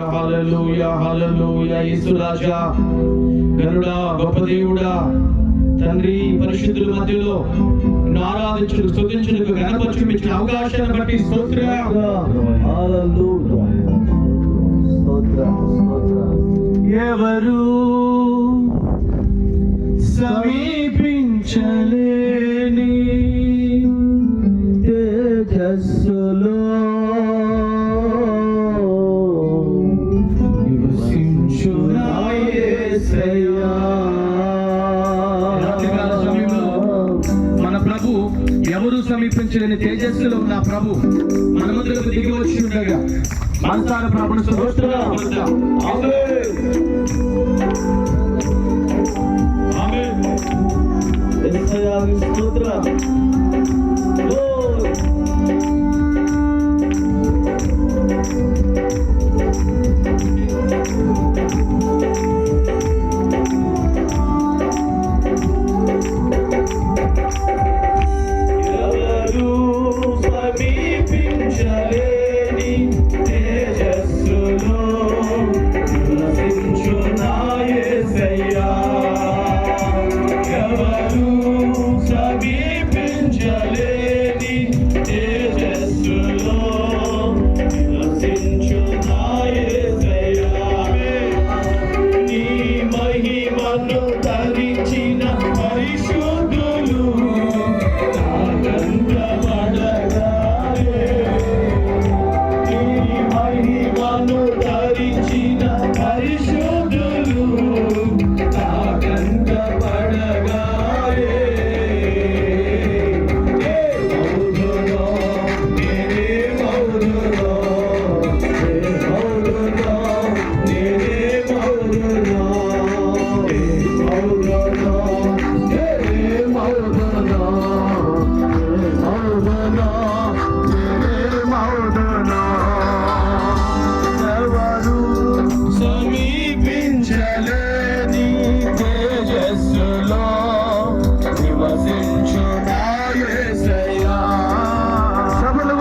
హల్లెలూయా హల్లెలూయా. యేసురాజా, గరుడా, గొప్ప దేవుడా, తండ్రి, పరిశుద్ధుల మధ్యలో ఆరాధించుటకు, స్తుతించుటకు, గణపరచుటకు ఇచ్చిన అవకాశాన్ని బట్టి స్తోత్రం. ఎవరు సమీపించలేని తేజస్సులో మన ప్రభు ఎవరు సమీపించలేని తేజస్సులో ఉన్న ప్రభు మన ముందుకు దిగి వచ్చి ఉండగా మనసార ప్రభుని స్తోత్రం. పరిశుద్ధులను సభల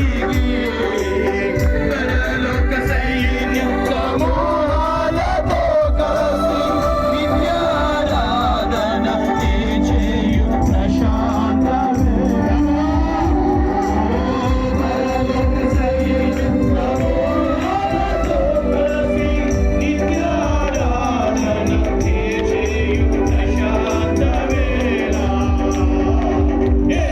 తిరిగి పరలోక సైన్యం సమూహాలతో కలిసి నిత్యారాధన చేయు ప్రశాంత వేళ. పరలోక సైన్యం సమూహాలతో కలిసి నిత్యారాధన చేయు ప్రశాంత వేళ. ఏ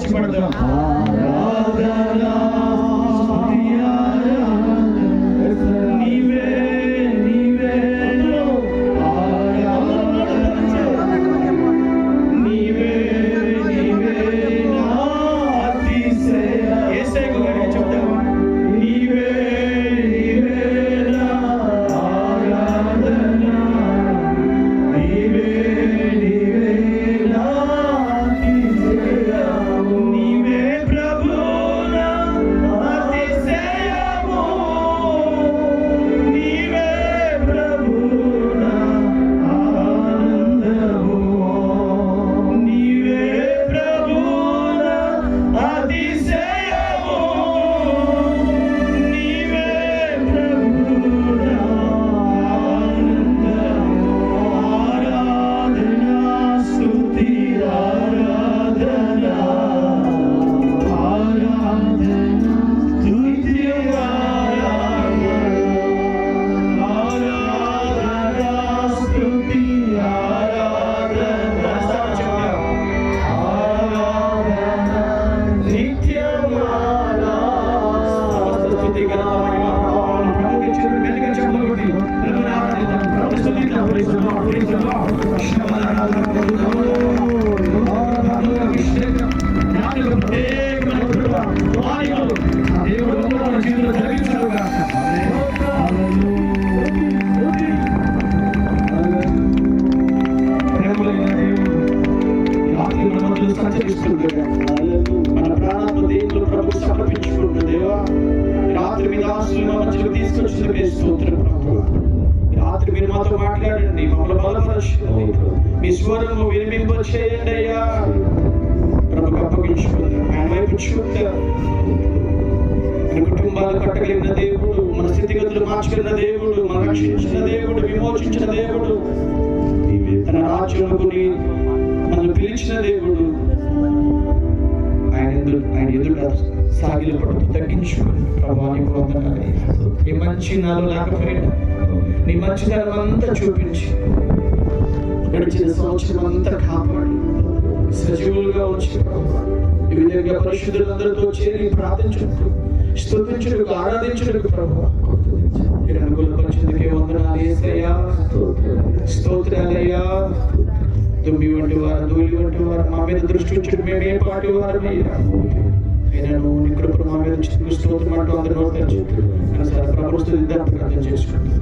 కలిసి పడదాం. మన ప్రాణాత్మ దేవుడు ప్రభు సమర్పించుకున్న దేవా, రాత్రి మీ దాసులను మధ్యలో తీసుకొచ్చిన స్తోత్రం ప్రభు. రాత్రి మీరు మాతో మాట్లాడండి, మమ్మల్ని బలపరచండి, మీ స్వరము వినిపింప చేయండి అయ్యా. ప్రభుకు అప్పగించుకుందాం, ఆయన వైపు చూద్దాం. మన కుటుంబాలు కట్టగలిగిన దేవుడు, మన స్థితిగతులు మార్చగలిగిన దేవుడు, మన రక్షించిన దేవుడు, విమోచించిన దేవుడు, తన రాజ్యంలోని మనల్ని పిలిచిన దేవుడు. ఆయన ఎదుట సాగిల పడుతూ తగ్గించుకుని, ప్రభా నీకు వందనాలు. నీ మంచి నాలో లేకపోయినా నీ మంచితనం అంతా చూపించి గడిచిన సంవత్సరం అంతా కాపాడి సజీవులుగా వచ్చి ఈ విధంగా పరిశుద్ధులందరితో చేరి ప్రార్థించుటకు, స్తుతించుటకు, ఆరాధించుటకు ప్రభు అనుకూలపరిచేందుకే వందనాలు యేసయ్యా. స్తోత్రాలయ్యా. దుమ్మి వంటి వారు, ధూళి వంటి వారు మా మీద దృష్టి ఉంచుడు, మేము ఏ పాటి వారు అయినా నువ్వు నీ కృపను మా మీద స్తోత్రం అంటూ అందరూ ప్రభుత్వం ప్రార్థన చేసుకుంటాం.